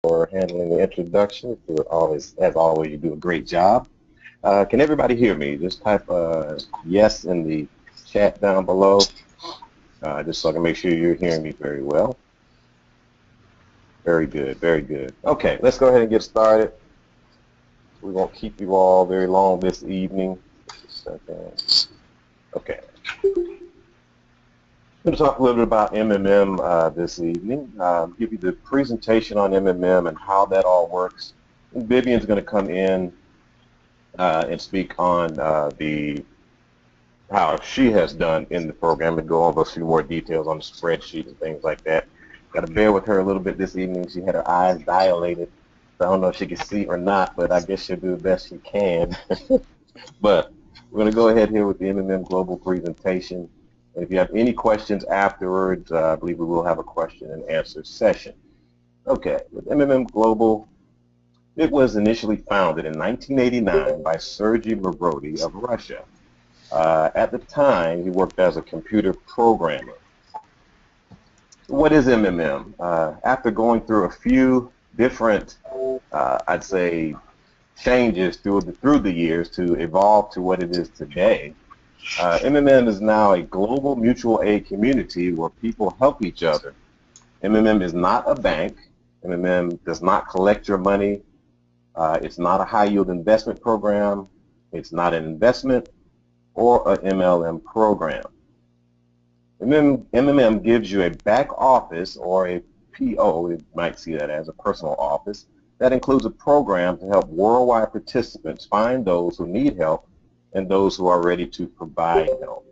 for handling the introduction. As always, you do a great job. Can everybody hear me? Just type yes in the chat down below, just so I can make sure you're hearing me very well. Very good, very good. Okay, let's go ahead and get started. We won't keep you all very long this evening. Just a second. Okay. I'm going to talk a little bit about MMM this evening, give you the presentation on MMM and how that all works. And Vivian's going to come in and speak on how she has done in the program and go over a few more details on the spreadsheet and things like that. Got to bear with her a little bit this evening. She had her eyes dilated, so I don't know if she can see or not, but I guess she'll do the best she can. But we're going to go ahead here with the MMM Global presentation. And if you have any questions afterwards, I believe we will have a question and answer session. Okay, with MMM Global, it was initially founded in 1989 by Sergey Mavrodi of Russia. At the time, he worked as a computer programmer. What is MMM? After going through a few different, I'd say, changes through the years to evolve to what it is today, MMM is now a global mutual aid community where people help each other. MMM is not a bank. MMM does not collect your money. It's not a high-yield investment program. It's not an investment or an MLM program. MMM gives you a back office or a PO, you might see that as a personal office, that includes a program to help worldwide participants find those who need help and those who are ready to provide help.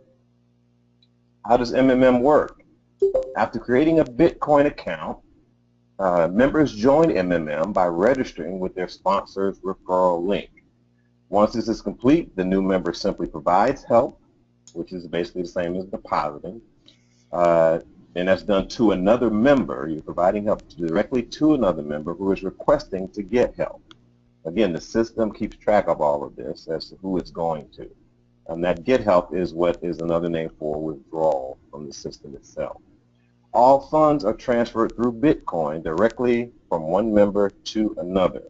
How does MMM work? After creating a Bitcoin account, members join MMM by registering with their sponsor's referral link. Once this is complete, the new member simply provides help, which is basically the same as depositing, and that's done to another member. You're providing help directly to another member who is requesting to get help. Again, the system keeps track of all of this as to who it's going to. And that get help is what is another name for withdrawal from the system itself. All funds are transferred through Bitcoin directly from one member to another.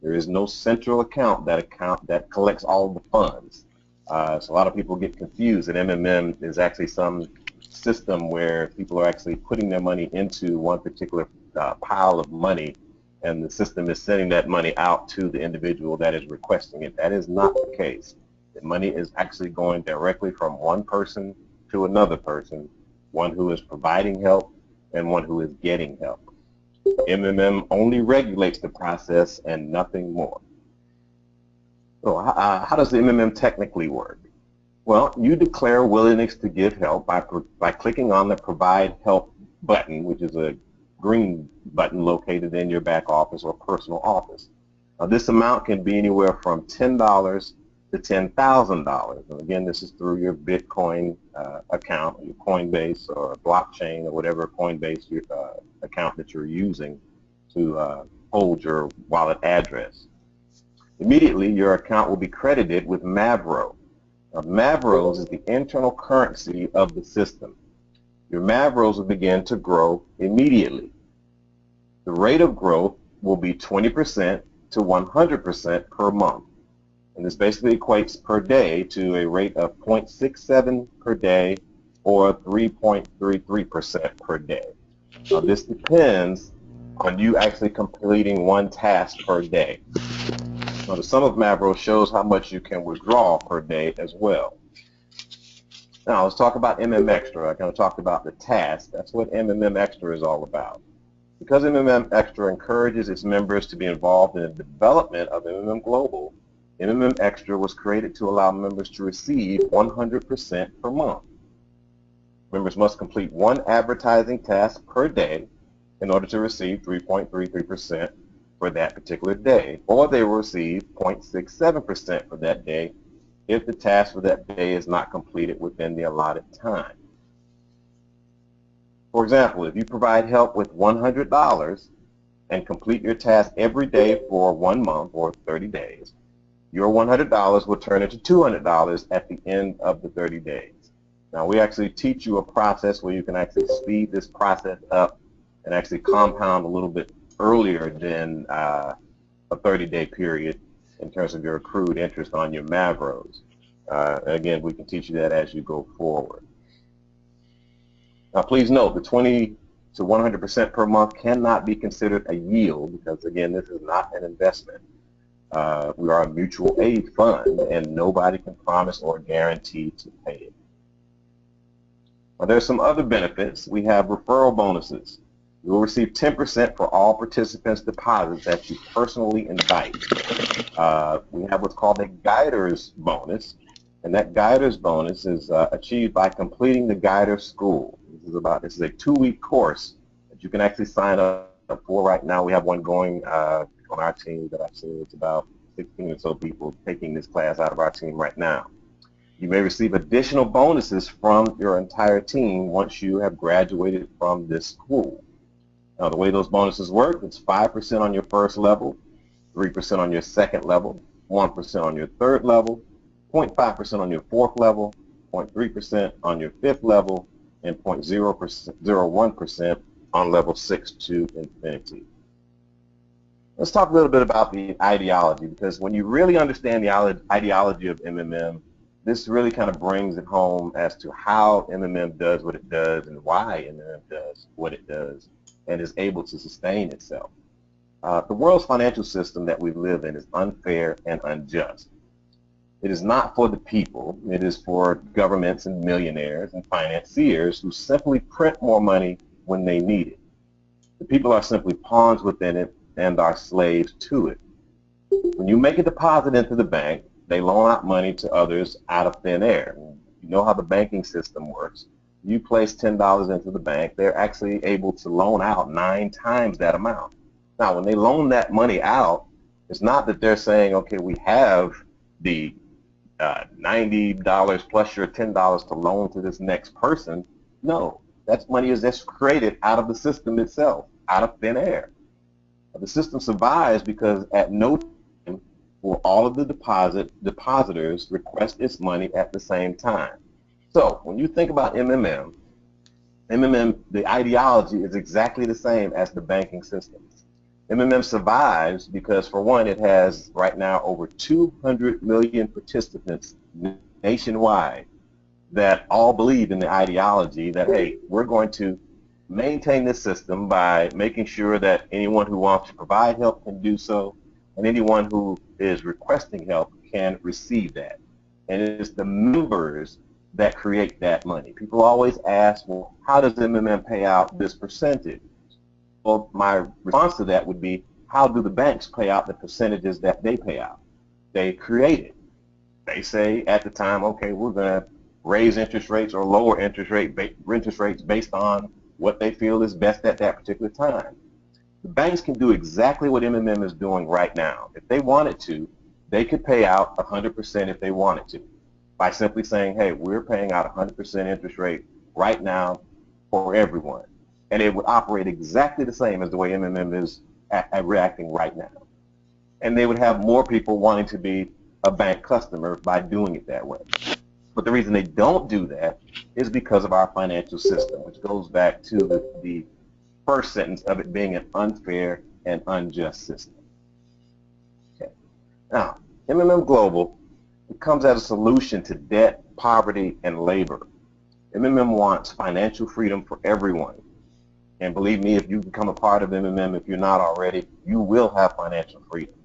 There is no central account that collects all of the funds. So a lot of people get confused that MMM is actually some system where people are actually putting their money into one particular pile of money, and the system is sending that money out to the individual that is requesting it. That is not the case. The money is actually going directly from one person to another person, one who is providing help and one who is getting help. MMM only regulates the process and nothing more. So how does the MMM technically work? Well, you declare willingness to give help by clicking on the Provide Help button, which is a green button located in your back office or personal office. Now, this amount can be anywhere from $10 to $10,000. And again, this is through your Bitcoin account, your Coinbase or blockchain or whatever Coinbase account that you're using to hold your wallet address. Immediately, your account will be credited with Mavro. Now, Mavros is the internal currency of the system. Your Mavros will begin to grow immediately. The rate of growth will be 20% to 100% per month. And this basically equates per day to a rate of 0.67 per day or 3.33% per day. Now, this depends on you actually completing one task per day. Now, the sum of Mavro shows how much you can withdraw per day as well. Now, let's talk about MMM Extra. I kind of talked about the task. That's what MMM Extra is all about. Because MMM Extra encourages its members to be involved in the development of MMM Global, MMM Extra was created to allow members to receive 100% per month. Members must complete one advertising task per day in order to receive 3.33% for that particular day, or they will receive 0.67% for that day if the task for that day is not completed within the allotted time. For example, if you provide help with $100 and complete your task every day for 1 month or 30 days, your $100 will turn into $200 at the end of the 30 days. Now, we actually teach you a process where you can actually speed this process up and actually compound a little bit earlier than a 30-day period in terms of your accrued interest on your Mavros. Again, we can teach you that as you go forward. Now, please note the 20 to 100% per month cannot be considered a yield because, again, this is not an investment. We are a mutual aid fund, and nobody can promise or guarantee to pay it. Now, there's some other benefits. We have referral bonuses. You will receive 10% for all participants' deposits that you personally invite. We have what's called a guiders bonus, and that guiders bonus is achieved by completing the guider school. This is a 2-week course that you can actually sign up for. Right now, we have one going on our team that I've seen. It's about 16 or so people taking this class out of our team right now. You may receive additional bonuses from your entire team once you have graduated from this school. Now, the way those bonuses work, it's 5% on your first level, 3% on your second level, 1% on your third level, 0.5% on your fourth level, 0.3% on your fifth level, and 0.01% on level 6 to infinity. Let's talk a little bit about the ideology, because when you really understand the ideology of MMM, this really kind of brings it home as to how MMM does what it does and why MMM does what it does and is able to sustain itself. The world's financial system that we live in is unfair and unjust. It is not for the people. It is for governments and millionaires and financiers who simply print more money when they need it. The people are simply pawns within it and are slaves to it. When you make a deposit into the bank, they loan out money to others out of thin air. You know how the banking system works. You place $10 into the bank, they're actually able to loan out 9 times that amount. Now, when they loan that money out, it's not that they're saying, okay, we have the $90 plus your $10 to loan to this next person. No, that money is just created out of the system itself, out of thin air. The system survives because at no time will all of the depositors request its money at the same time. So when you think about MMM, the ideology is exactly the same as the banking system. MMM survives because, for one, it has right now over 200 million participants nationwide that all believe in the ideology that, hey, we're going to maintain this system by making sure that anyone who wants to provide help can do so, and anyone who is requesting help can receive that. And it is the members that create that money. People always ask, well, how does MMM pay out this percentage? Well, my response to that would be, how do the banks pay out the percentages that they pay out? They create it. They say at the time, okay, we're going to raise interest rates or lower interest rates based on what they feel is best at that particular time. The banks can do exactly what MMM is doing right now. If they wanted to, they could pay out 100% if they wanted to, by simply saying, hey, we're paying out 100% interest rate right now for everyone. And it would operate exactly the same as the way MMM is reacting right now. And they would have more people wanting to be a bank customer by doing it that way. But the reason they don't do that is because of our financial system, which goes back to the first sentence of it being an unfair and unjust system. Okay. Now, MMM Global, it comes as a solution to debt, poverty, and labor. MMM wants financial freedom for everyone. And believe me, if you become a part of MMM, if you're not already, you will have financial freedom.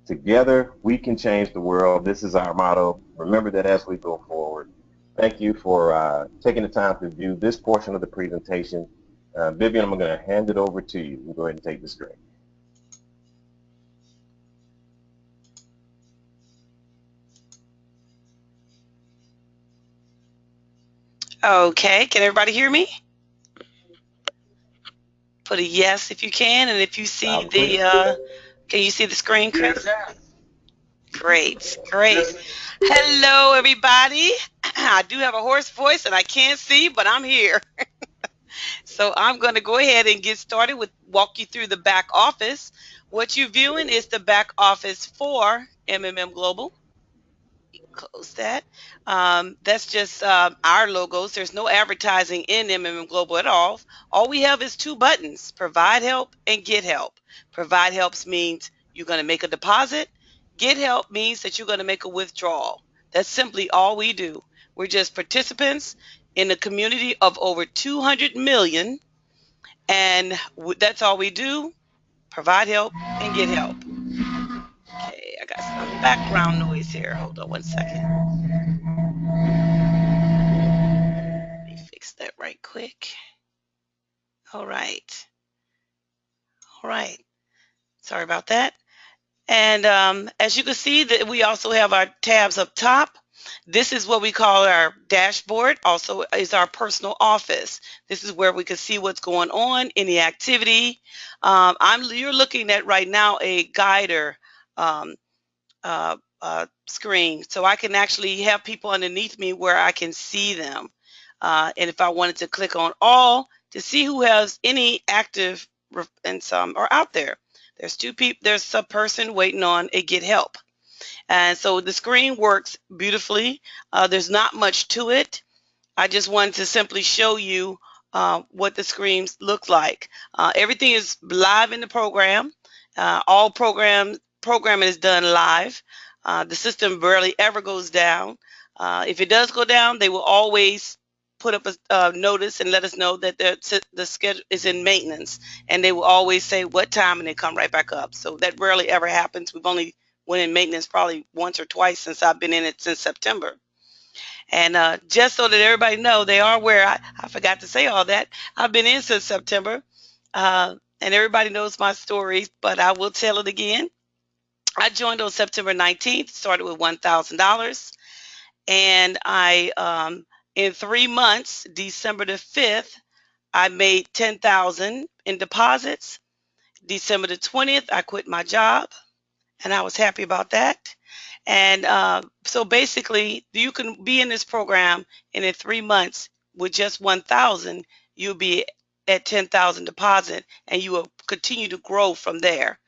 Together, we can change the world. This is our motto. Remember that as we go forward. Thank you for taking the time to view this portion of the presentation. Vivian, I'm going to hand it over to you. You go ahead and take the screen. Okay, can everybody hear me? Put a yes if you can, and if you see the, can you see the screen, Chris? Yes. Great, great. Hello, everybody. I do have a hoarse voice, and I can't see, but I'm here. So I'm going to go ahead and get started with walk you through the back office. What you're viewing is the back office for MMM Global. close that. That's just our logos. There's no advertising in MMM Global at all. All we have is two buttons: provide help and get help. Provide helps means you're going to make a deposit. Get help means that you're going to make a withdrawal. That's simply all we do. We're just participants in a community of over 200 million, and that's all we do: provide help and get help. Okay, I got some background noise here. Hold on one second. Let me fix that right quick. All right. All right. Sorry about that. And as you can see, that we also have our tabs up top. This is what we call our dashboard. Also is our personal office. This is where we can see what's going on, any activity. You're looking at right now a guider um, screen, so I can actually have people underneath me where I can see them. And if I wanted to click on all to see who has any active, and some are out there. There's two people. There's a person waiting on a get help, and so the screen works beautifully. There's not much to it. I just wanted to simply show you what the screens look like. Everything is live in the program. All programming is done live. The system barely ever goes down. If it does go down, they will always put up a notice and let us know that the schedule is in maintenance, and they will always say what time, and they come right back up. So that rarely ever happens. We've only went in maintenance probably once or twice since I've been in it since September. And just so that everybody know, they are aware. I forgot to say all that. I've been in since September, and everybody knows my story, but I will tell it again. I joined on September 19th, started with $1,000, and in 3 months, December the 5th, I made $10,000 in deposits. December the 20th, I quit my job, and I was happy about that. And so basically, you can be in this program, and in 3 months, with just 1,000, you'll be at 10,000 deposit, and you will continue to grow from there.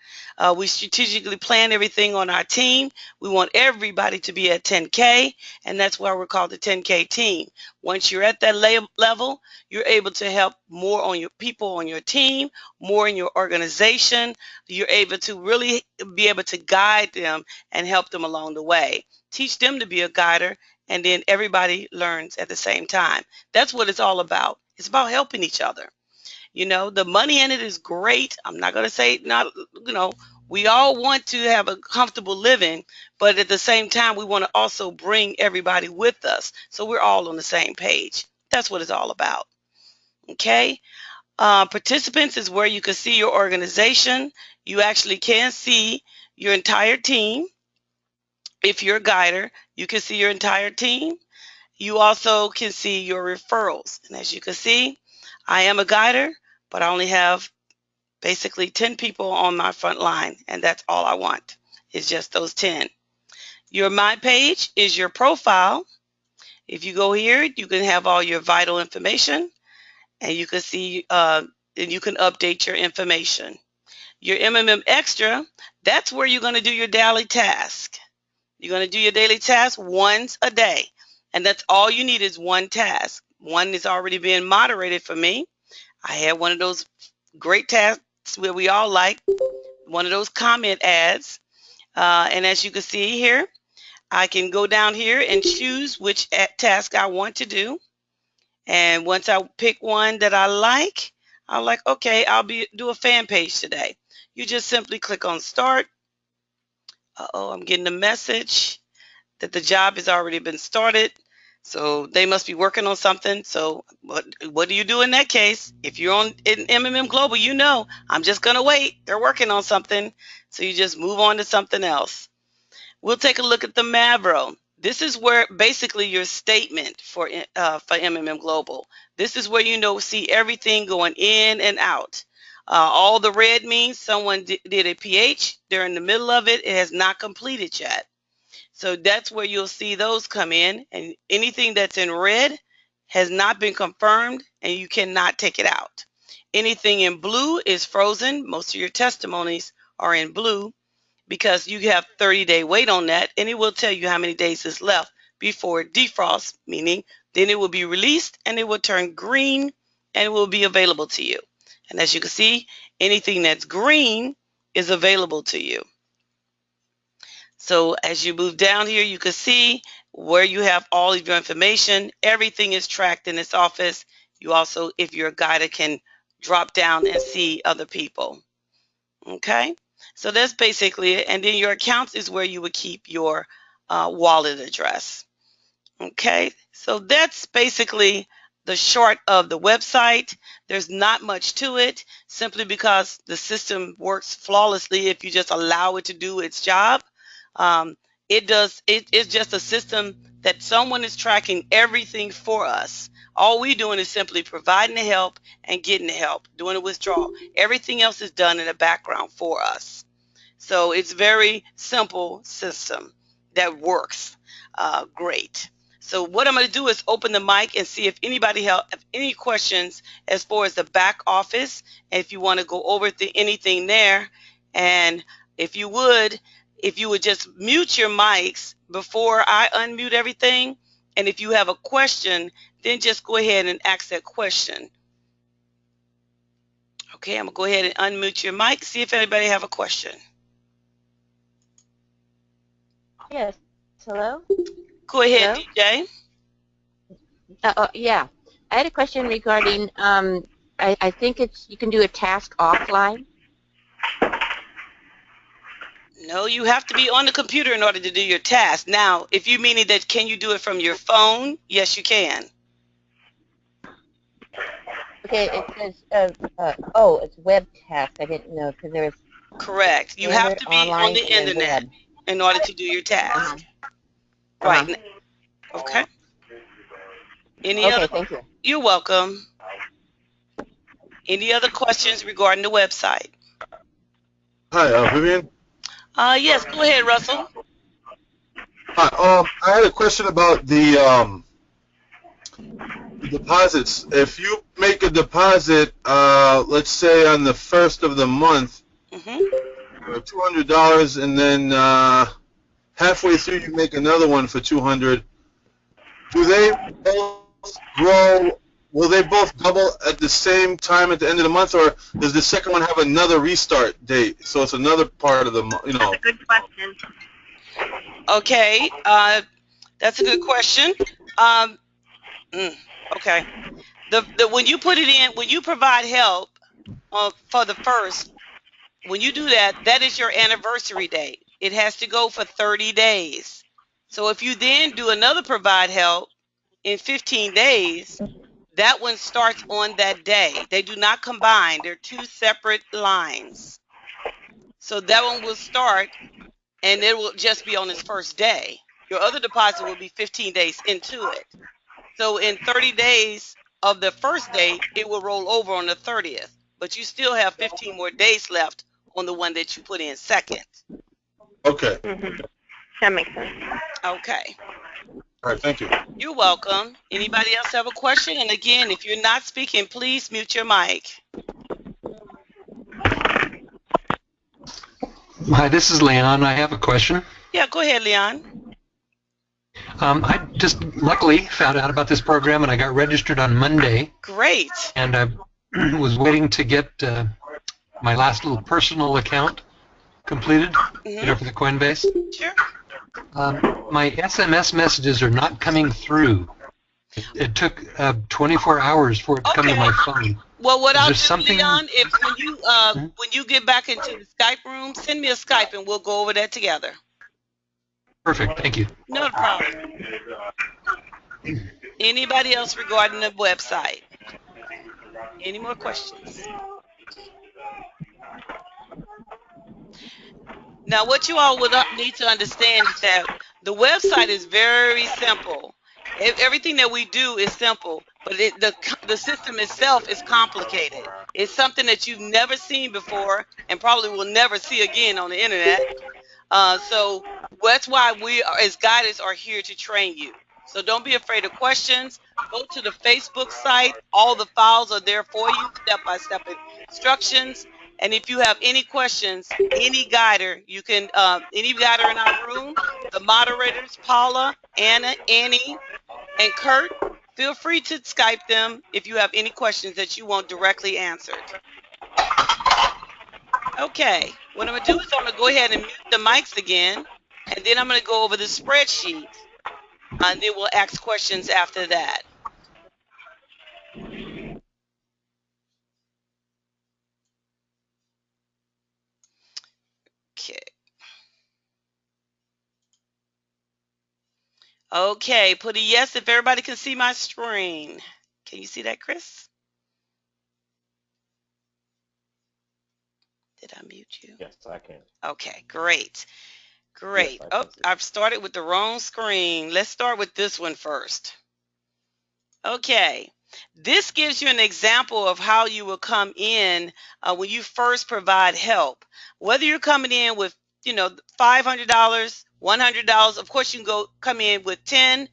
We strategically plan everything on our team. We want everybody to be at 10K, and that's why we're called the 10K team. Once you're at that level, you're able to help more on your people on your team, more in your organization. You're able to really be able to guide them and help them along the way. Teach them to be a guider, and then everybody learns at the same time. That's what it's all about. It's about helping each other. You know, the money in it is great. I'm not going to say not, we all want to have a comfortable living, but at the same time, we want to also bring everybody with us so we're all on the same page. That's what it's all about. Okay. Participants is where you can see your organization. You actually can see your entire team. If you're a guider, you can see your entire team. You also can see your referrals. And as you can see, I am a guider, but I only have basically 10 people on my front line, and that's all I want. It's just those 10. Your My Page is your profile. If you go here, you can have all your vital information, and you can see, and you can update your information. Your MMM Extra, that's where you're going to do your daily task. You're going to do your daily task once a day, and that's all you need is one task. One is already being moderated for me. I had one of those great tasks where we all like, one of those comment ads. And as you can see here, I can go down here and choose which task I want to do. And once I pick one that I like, I'm like, okay, I'll do a fan page today. You just simply click on start. Uh-oh, I'm getting a message that the job has already been started. So they must be working on something. So what do you do in that case? If you're in MMM Global, you know, I'm just going to wait. They're working on something. So you just move on to something else. We'll take a look at the Mavro. This is where basically your statement for MMM Global. This is where see everything going in and out. All the red means someone did a PH. They're in the middle of it. It has not completed yet. So that's where you'll see those come in, and anything that's in red has not been confirmed, and you cannot take it out. Anything in blue is frozen. Most of your testimonies are in blue. because you have 30-day wait on that, and it will tell you how many days is left before it defrosts, meaning then it will be released and it will turn green and it will be available to you. And as you can see, anything that's green is available to you. So as you move down here, you can see where you have all of your information. Everything is tracked in this office. You also, if you're a guide, can drop down and see other people. Okay, so that's basically it. And then your accounts is where you would keep your wallet address. Okay, so that's basically the short of the website. There's not much to it, simply because the system works flawlessly if you just allow it to do its job. It's just a system that someone is tracking everything for us. All we're doing is simply providing the help and getting the help, doing a withdrawal. Everything else is done in the background for us. So it's very simple system that works great. So what I'm going to do is open the mic and see if anybody have any questions as far as the back office, and if you want to go over anything there. And if you would just mute your mics before I unmute everything. And if you have a question, then just go ahead and ask that question. Okay, I'm going to go ahead and unmute your mic, see if anybody have a question. Yes. Hello? Go ahead, Hello? DJ. Yeah. I had a question regarding, I think you can do a task offline. No, you have to be on the computer in order to do your task. Now, if you meaning that can you do it from your phone? Yes, you can. Okay, it says, oh, it's web task. I didn't know, because there's... Correct. You have to be on the internet in order to do your task. Right. Okay. Okay, thank you. You're welcome. Any other questions regarding the website? Hi, Vivian. Yes, go ahead, Russell. Hi. I had a question about the deposits. If you make a deposit, let's say on the 1st of the month, $200, and then halfway through you make another one for $200, do they both grow? Will they both double at the same time at the end of the month, or does the second one have another restart date? So it's another part of the month, you know. That's a good question. Okay, that's a good question. Okay, when you put it in, when you provide help for the first, when you do that, that is your anniversary date. It has to go for 30 days. So if you then do another provide help in 15 days, that one starts on that day. They do not combine. They're two separate lines. So that one will start, and it will just be on its first day. Your other deposit will be 15 days into it. So in 30 days of the first day, it will roll over on the 30th. But you still have 15 more days left on the one that you put in second. Okay. That makes sense. Okay. All right, thank you. You're welcome. Anybody else have a question? And again, if you're not speaking, please mute your mic. Hi, this is Leon. I have a question. Yeah, go ahead, Leon. I just luckily found out about this program, and I got registered on Monday. Great. And I was waiting to get my last little personal account completed, you know, for the Coinbase. Sure. My SMS messages are not coming through. It took 24 hours for it to come to my phone. Well, what I'll do, Leon, if when you get back into the Skype room, send me a Skype and we'll go over that together. Perfect. Thank you. No problem. Anybody else regarding the website? Any more questions? Now, what you all would need to understand is that the website is very simple. Everything that we do is simple, but the system itself is complicated. It's something that you've never seen before and probably will never see again on the internet. So that's why we, as guides, are here to train you. So don't be afraid of questions. Go to the Facebook site. All the files are there for you, step-by-step instructions. And if you have any questions, any guider, you can, any guider in our room, the moderators, Paula, Anna, Annie, and Kurt, feel free to Skype them if you have any questions that you want directly answered. Okay, what I'm going to do is I'm going to go ahead and mute the mics again, and then I'm going to go over the spreadsheet, and then we'll ask questions after that. Okay. Okay, put a yes if everybody can see my screen. Can you see that, Chris? Did I mute you? Yes, I can. Okay, great. Great. Yes, Oh, I've started with the wrong screen. Let's start with this one first. Okay. This gives you an example of how you will come in when you first provide help. Whether you're coming in with, you know, $500, $100, of course you can come in with $10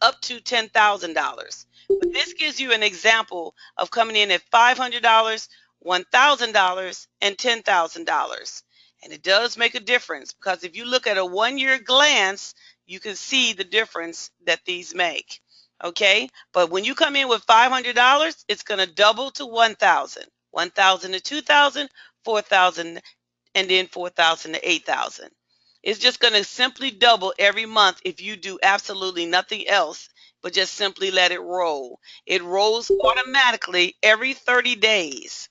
up to $10,000. But this gives you an example of coming in at $500, $1,000, and $10,000. And it does make a difference because if you look at a one-year glance, you can see the difference that these make. Okay, but when you come in with $500, it's going to double to 1,000, 1,000 to 2,000, 4,000, and then 4,000 to 8,000. It's just going to simply double every month if you do absolutely nothing else, but just simply let it roll. It rolls automatically every 30 days.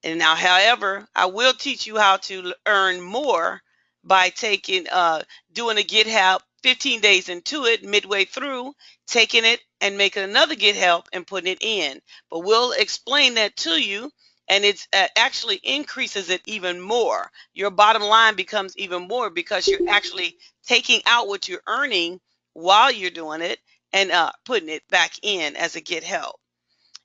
And now, however, I will teach you how to earn more by taking, doing a Get Help 15 days into it, midway through, taking it and making another Get Help and putting it in. But we'll explain that to you, and it's actually increases it even more. Your bottom line becomes even more because you're actually taking out what you're earning while you're doing it and putting it back in as a Get Help.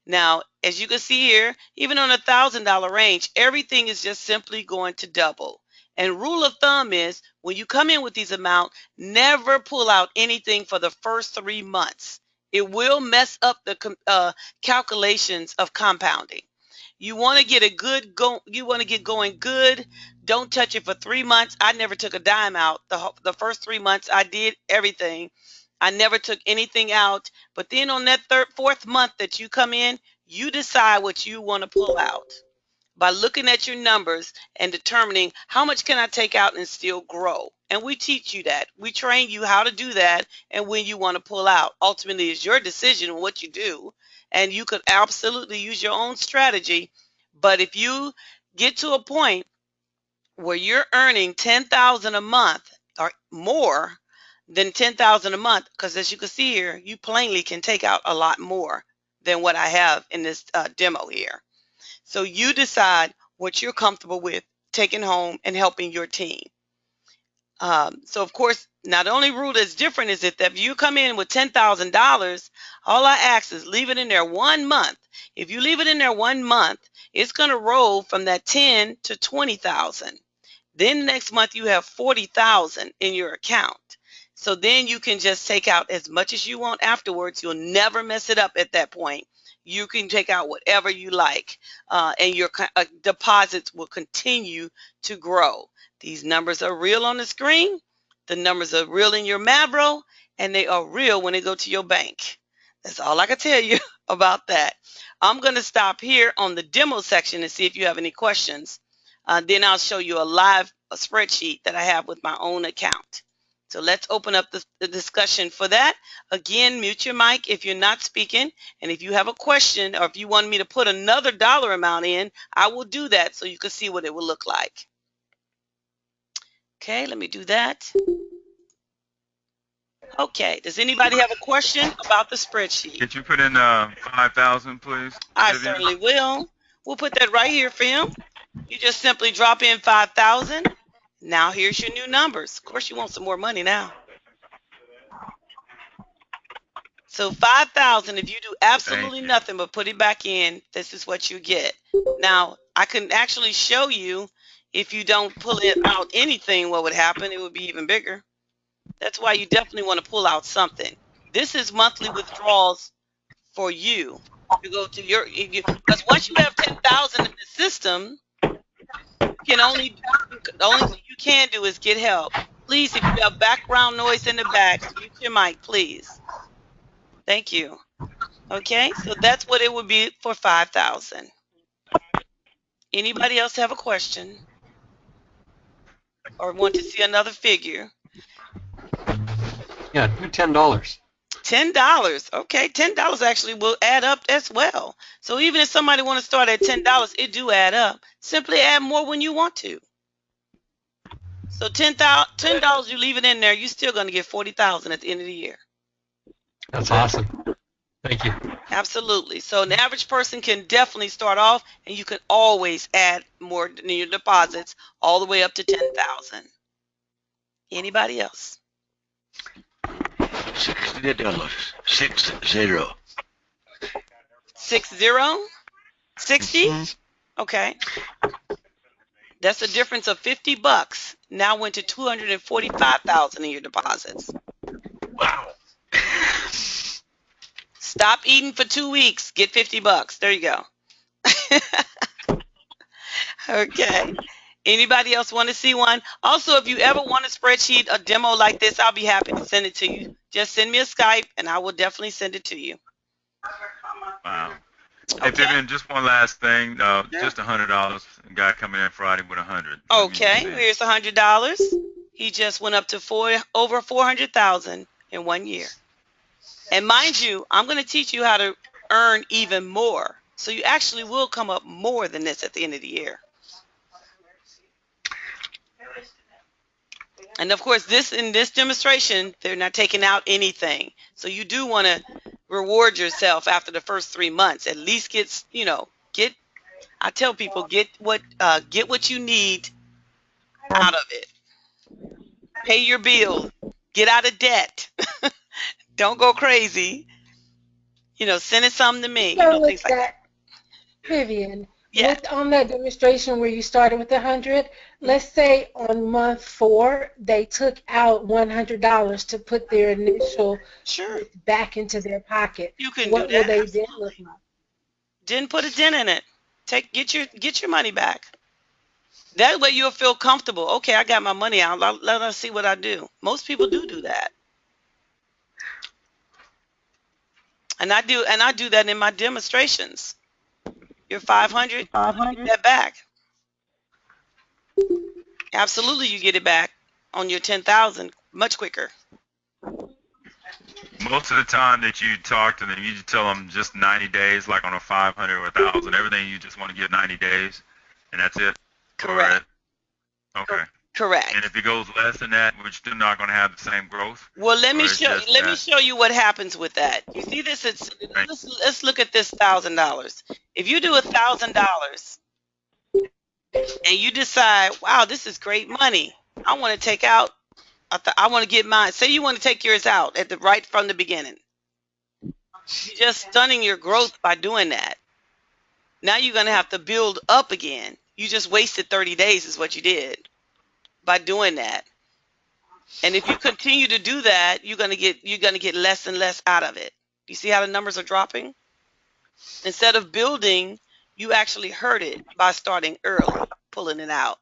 Now, as you can see here, even on a $1,000 range, everything is just simply going to double. And rule of thumb is when you come in with these amounts, never pull out anything for the first 3 months. It will mess up the calculations of compounding. You want to get a good you want to get going good. Don't touch it for 3 months. I never took a dime out. The first 3 months I did everything. I never took anything out. But then on that fourth month that you come in, you decide what you want to pull out by looking at your numbers and determining how much can I take out and still grow. And we teach you that. We train you how to do that and when you want to pull out. Ultimately, it's your decision on what you do. And you could absolutely use your own strategy. But if you get to a point where you're earning $10,000 a month or more than $10,000 a month, because as you can see here, you plainly can take out a lot more than what I have in this demo here. So you decide what you're comfortable with taking home and helping your team. So of course, not the only rule that's different is that if you come in with $10,000, all I ask is leave it in there 1 month. If you leave it in there 1 month, it's going to roll from that 10 to 20,000. Then next month you have 40,000 in your account. So then you can just take out as much as you want afterwards. You'll never mess it up at that point. You can take out whatever you like, and your deposits will continue to grow. These numbers are real on the screen. The numbers are real in your Mavro, and they are real when they go to your bank. That's all I can tell you about that. I'm going to stop here on the demo section and see if you have any questions. Then I'll show you a live spreadsheet that I have with my own account. So let's open up the discussion for that. Again, mute your mic if you're not speaking. And if you have a question or if you want me to put another dollar amount in, I will do that so you can see what it will look like. Okay, let me do that. Okay, does anybody have a question about the spreadsheet? Could you put in 5,000, please? I certainly will. We'll put that right here for him. You just simply drop in 5,000. Now here's your new numbers. Of course, you want some more money now. So 5,000, if you do absolutely nothing but put it back in, this is what you get. Now, I can actually show you if you don't pull it out anything, what would happen. It would be even bigger. That's why you definitely want to pull out something. This is monthly withdrawals for you. You go to your, because once you have 10,000 in the system, The only thing you can do is get help. Please, if you have background noise in the back, mute your mic, please. Thank you. Okay, so that's what it would be for 5,000. Anybody else have a question or want to see another figure? Yeah, do $10. $10. Okay, $10 actually will add up as well. So even if somebody want to start at $10, it do add up. Simply add more when you want to. So $10 you leave it in there, you're still going to get 40,000 at the end of the year. That's awesome. Thank you. Absolutely. So an average person can definitely start off, and you can always add more in your deposits all the way up to 10,000. Anybody else? $60. 60. 60? 60? Okay. That's a difference of $50. Now went to 245,000 in your deposits. Wow. Stop eating for 2 weeks. Get $50. There you go. Okay. Anybody else want to see one? Also, if you ever want a spreadsheet, a demo like this, I'll be happy to send it to you. Just send me a Skype, and I will definitely send it to you. Wow. Okay. Hey, Vivian, just one last thing. Just $100. A guy coming in Friday with 100. Okay, here's $100. He just went up to over 400,000 in 1 year. And mind you, I'm going to teach you how to earn even more. So you actually will come up more than this at the end of the year. And of course, in this demonstration, they're not taking out anything. So you do want to reward yourself after the first 3 months. At least I tell people, get what you need out of it. Pay your bills. Get out of debt. Don't go crazy. Send it something to me. So with things like that. Vivian, Yeah. on that demonstration where you started with 100, let's say on month 4 they took out $100 to put their initial back into their pocket. You can what do that. will they then look like? Didn't put a dent in it. Get your money back. That way you'll feel comfortable. Okay, I got my money out. Let us see what I do. Most people do that. And I do that in my demonstrations. Your 500, you get that back. Absolutely, you get it back on your 10,000 much quicker. Most of the time that you talk to them, you just tell them just 90 days, like on a 500 or 1,000. Everything you just want to give 90 days, and that's it. Correct. Okay. Correct. And if it goes less than that, we're still not going to have the same growth. Well, let me show you what happens with that. You see this? Let's look at this $1,000. If you do $1,000 and you decide, wow, this is great money. I want to take out. I want to get mine. Say you want to take yours out right from the beginning. You're just stunning your growth by doing that. Now you're going to have to build up again. You just wasted 30 days is what you did by doing that. And if you continue to do that, you're going to get less and less out of it. You see how the numbers are dropping? Instead of building, you actually hurt it by starting early, pulling it out.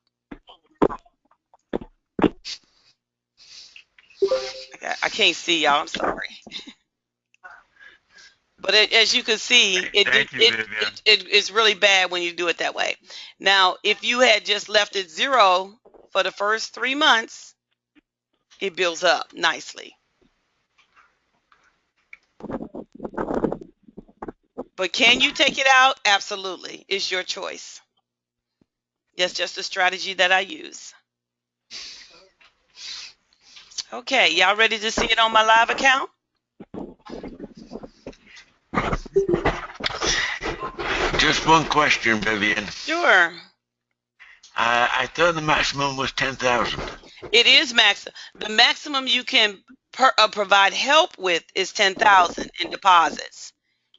I can't see y'all. I'm sorry. But as you can see, it's really bad when you do it that way. Now, if you had just left it 0 for the first 3 months, it builds up nicely. But can you take it out? Absolutely. It's your choice. That's just a strategy that I use. Okay, y'all ready to see it on my live account? Just one question, Vivian. Sure. I thought the maximum was 10,000. It is maximum. The maximum you can provide help with is 10,000 in deposits.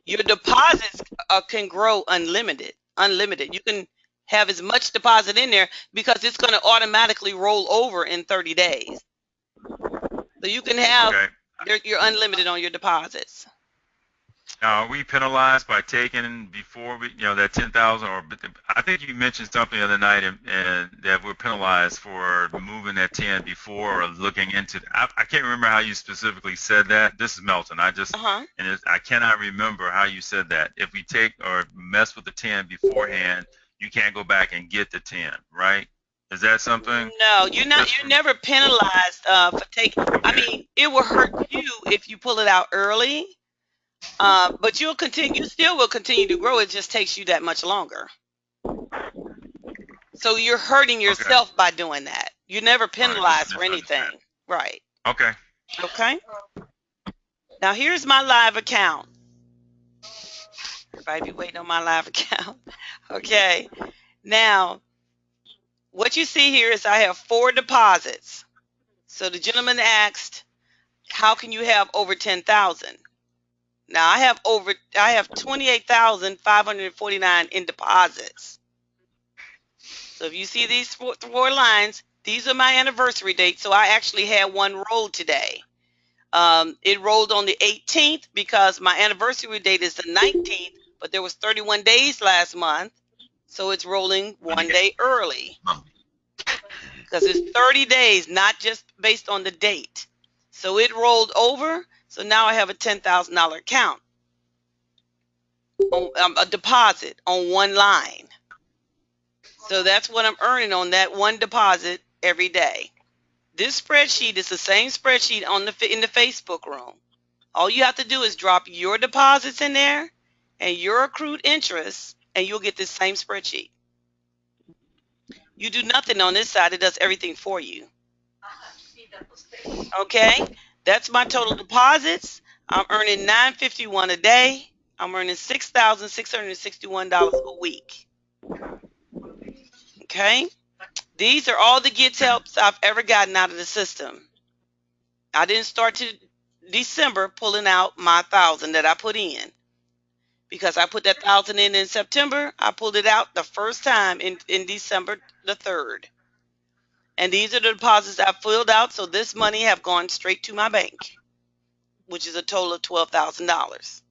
Your deposits can grow unlimited. You can have as much deposit in there because it's going to automatically roll over in 30 days. So you can have you're unlimited on your deposits. Are we penalized by taking before we, that 10,000? Or I think you mentioned something the other night, and that we're penalized for moving that 10 before or looking into. I can't remember how you specifically said that. This is Melton. I cannot remember how you said that. If we take or mess with the 10 beforehand, you can't go back and get the 10, right? Is that something? No, you're not. You're never penalized for taking. I mean, it will hurt you if you pull it out early. But you'll continue. You still will continue to grow. It just takes you that much longer. So you're hurting yourself by doing that. You're never penalized for anything, right? Okay. Okay. Now here's my live account. Everybody be waiting on my live account. Okay. Now, what you see here is I have 4 deposits. So the gentleman asked, "How can you have over 10,000?" Now I have 28,549 in deposits. So if you see these four lines, these are my anniversary dates. So I actually had one roll today. It rolled on the 18th because my anniversary date is the 19th, but there was 31 days last month, so it's rolling 1 day early because it's 30 days, not just based on the date. So it rolled over. So now I have a $10,000 account, a deposit on one line. So that's what I'm earning on that one deposit every day. This spreadsheet is the same spreadsheet in the Facebook room. All you have to do is drop your deposits in there and your accrued interest, and you'll get this same spreadsheet. You do nothing on this side. It does everything for you. Okay? That's my total deposits. I'm earning $951 a day. I'm earning $6,661 a week. Okay? These are all the Gets Helps I've ever gotten out of the system. I didn't start to December pulling out my 1,000 that I put in. Because I put that 1,000 in September, I pulled it out the first time in December the 3rd. And these are the deposits I filled out, so this money have gone straight to my bank, which is a total of $12,000.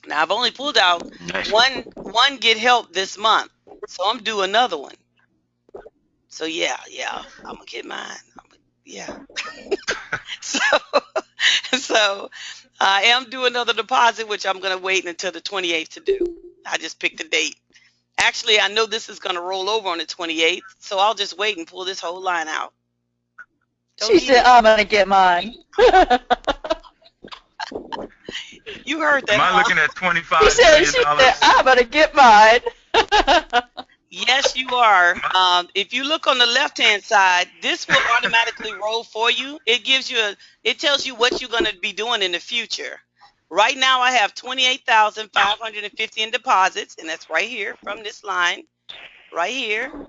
Now I've only pulled out one Get Help this month, so I'm due another one. So yeah, I'm gonna get mine. So I am doing another deposit, which I'm gonna wait until the 28th to do. I just picked the date. Actually, I know this is going to roll over on the 28th, so I'll just wait and pull this whole line out. She said, "I'm going to get mine." You heard that, Am I looking at $25 million? She said, "I'm going to get mine." Yes, you are. If you look on the left-hand side, this will automatically roll for you. It gives you it tells you what you're going to be doing in the future. Right now, I have 28,550 in deposits, and that's right here from this line, right here.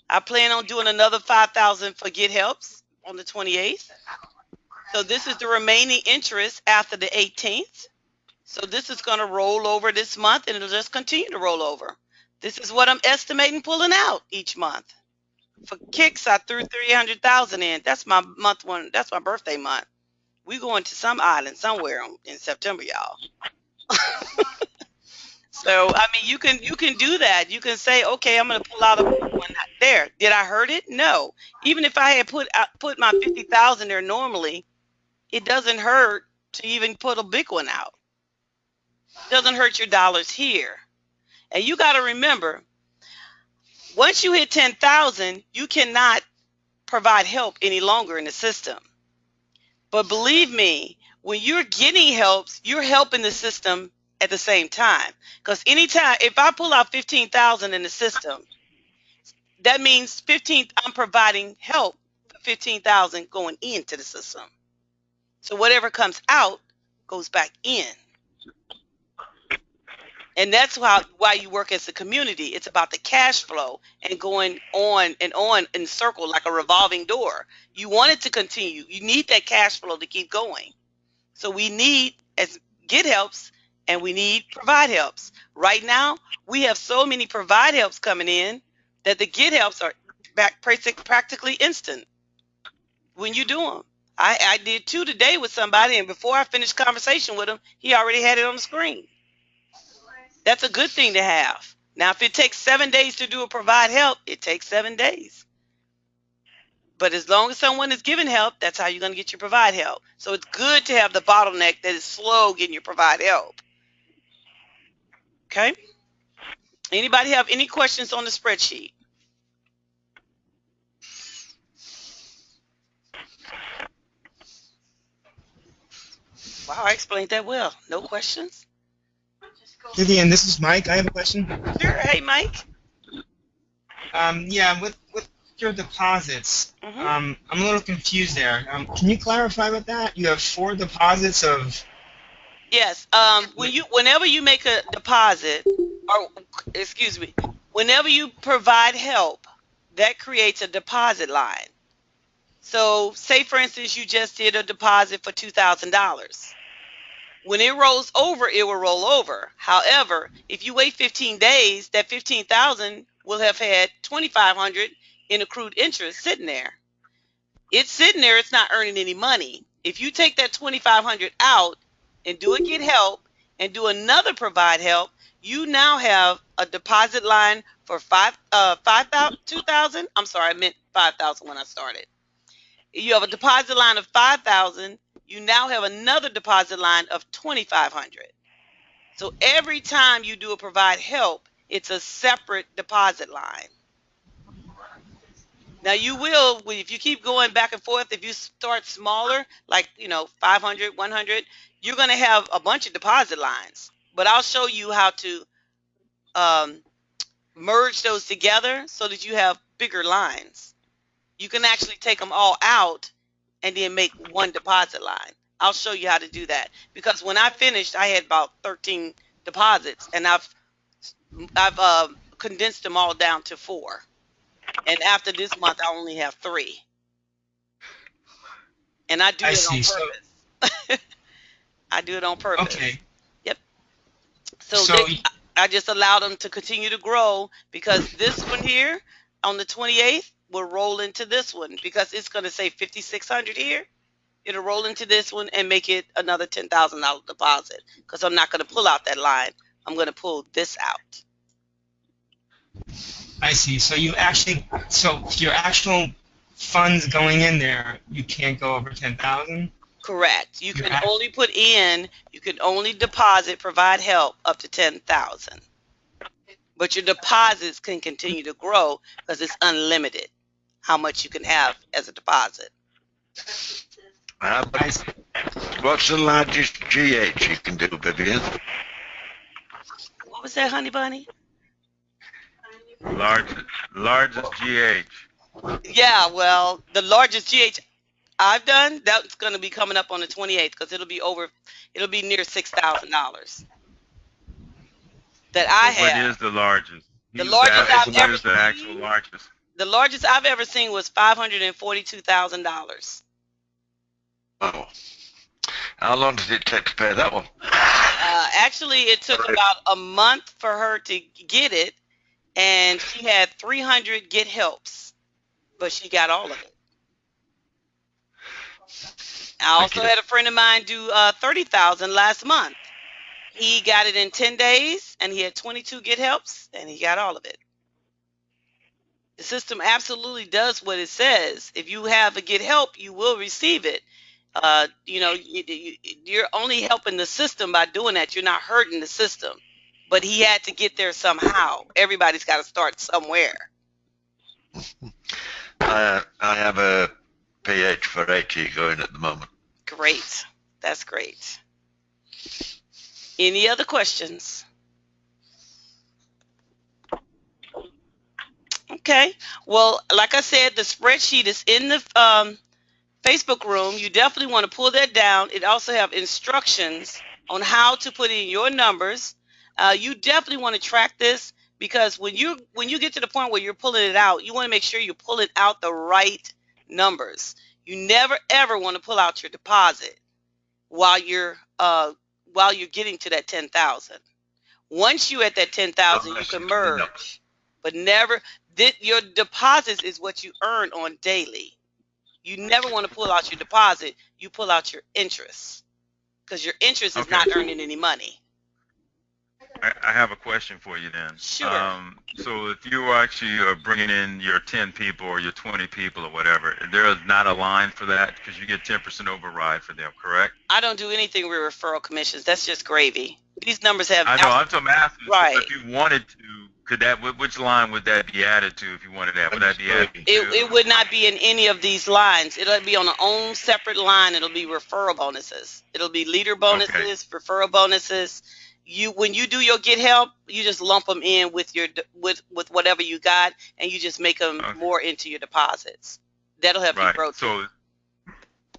I plan on doing another 5,000 for Get Helps on the 28th. So this is the remaining interest after the 18th. So this is going to roll over this month, and it'll just continue to roll over. This is what I'm estimating pulling out each month. For kicks, I threw 300,000 in. That's my month one. That's my birthday month. We going to some island somewhere in September, y'all. So I mean, you can do that. You can say, okay, I'm going to pull out a one there. Did I hurt it? No. Even if I had put my 50,000 there normally, it doesn't hurt to even put a big one out. It doesn't hurt your dollars here. And you got to remember, once you hit 10,000, you cannot provide help any longer in the system. But believe me, when you're getting helps, you're helping the system at the same time. Because anytime, if I pull out 15,000 in the system, that means I'm providing help for 15,000 going into the system. So whatever comes out goes back in. And that's why you work as a community. It's about the cash flow and going on in circle like a revolving door. You want it to continue. You need that cash flow to keep going. So we need as Get Helps and we need Provide Helps. Right now, we have so many Provide Helps coming in that the Get Helps are practically instant when you do them. I did 2 today with somebody, and before I finished conversation with him, he already had it on the screen. That's a good thing to have. Now, if it takes 7 days to do a provide help, it takes 7 days. But as long as someone is giving help, that's how you're going to get your provide help. So it's good to have the bottleneck that is slow getting your provide help. Okay? Anybody have any questions on the spreadsheet? Wow, I explained that well. No questions? Vivian, this is Mike. I have a question. Sure. Hey, Mike. Yeah, with your deposits, I'm a little confused there. Can you clarify with that? You have 4 deposits of... Yes. Whenever you make a deposit, or excuse me, whenever you provide help, that creates a deposit line. So, say for instance, you just did a deposit for $2,000. When it rolls over, it will roll over. However, if you wait 15 days, that $15,000 will have had $2,500 in accrued interest sitting there. It's sitting there. It's not earning any money. If you take that $2,500 out and do a get help and do another provide help, you now have a deposit line for $2,000. I'm sorry, I meant $5,000 when I started. You have a deposit line of $5,000. You now have another deposit line of $2,500. So every time you do a provide help, it's a separate deposit line. Now you will, if you keep going back and forth, if you start smaller, like 500, 100, you're going to have a bunch of deposit lines. But I'll show you how to merge those together so that you have bigger lines. You can actually take them all out and then make one deposit line. I'll show you how to do that, because when I finished, I had about 13 deposits, and I've condensed them all down to 4. And after this month, I only have 3. And I do it on purpose. I do it on purpose. Okay. Yep. So I just allowed them to continue to grow, because this one here on the 28th will roll into this one, because it's going to say 5,600 here. It'll roll into this one and make it another $10,000 deposit, because I'm not going to pull out that line. I'm going to pull this out. I see. So your actual funds going in there, you can't go over 10,000? Correct. You can only deposit, provide help up to 10,000. But your deposits can continue to grow because it's unlimited how much you can have as a deposit. What's the largest GH you can do, Vivian? What was that, honey bunny? Largest GH. Yeah, well, the largest GH I've done, that's going to be coming up on the 28th, because it'll be near $6,000 that I have. What is the largest? The largest I've ever seen. The actual largest. The largest I've ever seen was $542,000. Oh. How long did it take to pay that one? Actually, it took about a month for her to get it, and she had 300 get helps, but she got all of it. I also had a friend of mine do $30,000 last month. He got it in 10 days, and he had 22 get helps, and he got all of it. The system absolutely does what it says. If you have a get help, you will receive it. You're only helping the system by doing that. You're not hurting the system. But he had to get there somehow. Everybody's got to start somewhere. I have a PH for 80 going at the moment. Great. That's great. Any other questions? Okay. Well, like I said, the spreadsheet is in the Facebook room. You definitely want to pull that down. It also have instructions on how to put in your numbers. You definitely want to track this, because when you get to the point where you're pulling it out, you want to make sure you're pulling out the right numbers. You never ever want to pull out your deposit while you're getting to that 10,000. Once you're at that 10,000, you can merge, but never. Your deposits is what you earn on daily. You never want to pull out your deposit. You pull out your interest, because your interest is not earning any money. I have a question for you then. Sure. So if you actually are bringing in your 10 people or your 20 people or whatever, there is not a line for that because you get 10% override for them, correct? I don't do anything with referral commissions. That's just gravy. These numbers have. I know. I'm talking asking. Right. So if you wanted to, could that? Which line would that be added to if you wanted that? Would that be added to? It would not be in any of these lines. It'll be on its own separate line. It'll be referral bonuses. It'll be leader bonuses, referral bonuses. When you do your get help, you just lump them in with your with whatever you got, and you just make them more into your deposits. That'll help you grow. So,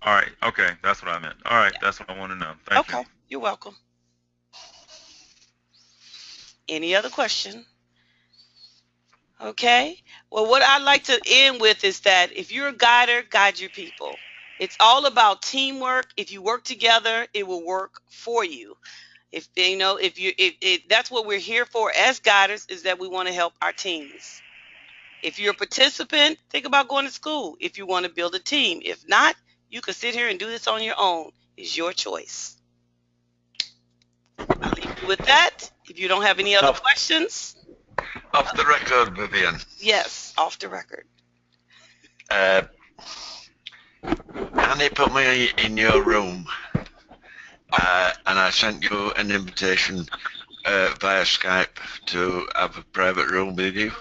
all right, okay, that's what I meant. All right, that's what I want to know. Thank you. You're welcome. Any other question? Okay. Well, what I'd like to end with is that if you're a guider, guide your people. It's all about teamwork. If you work together, it will work for you. If you know, if that's what we're here for as guiders, is that we want to help our teams. If you're a participant, think about going to school. If you want to build a team, if not, you can sit here and do this on your own. It's your choice. I'll leave you with that. If you don't have any other questions. Off the record, Vivian. Yes, off the record. Annie put me in your room. And I sent you an invitation via Skype to have a private room with you.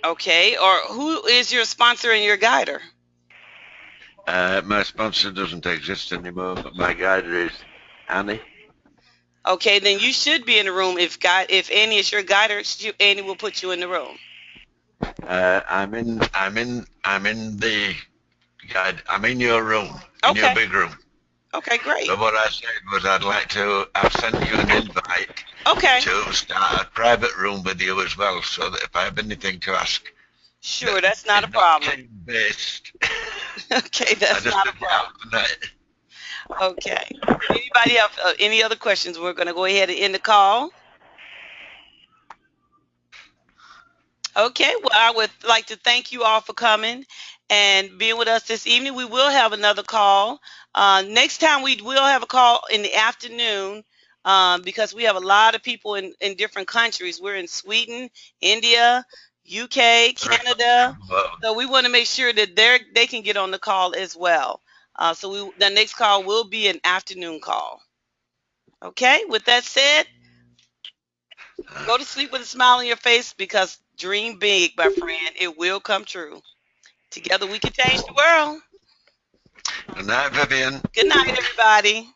Okay, or who is your sponsor and your guider? My sponsor doesn't exist anymore, but my guider is Annie. Okay, then you should be in the room. If Annie is your guider, Annie will put you in the room. I'm in the guide. I'm in your room, in your big room. Okay, great. So what I said was I've sent you an invite to start a private room with you as well, so that if I have anything to ask. Sure, that's not a problem. Based. Okay, that's not a problem. Okay. Anybody have any other questions? We're going to go ahead and end the call. Okay, well, I would like to thank you all for coming and being with us this evening. We will have another call. Next time we will have a call in the afternoon because we have a lot of people in different countries. We're in Sweden, India, UK, Canada. So we want to make sure that they can get on the call as well. So the next call will be an afternoon call. Okay, with that said, go to sleep with a smile on your face because dream big, my friend. It will come true. Together we can change the world. Good night, Vivian. Good night, everybody.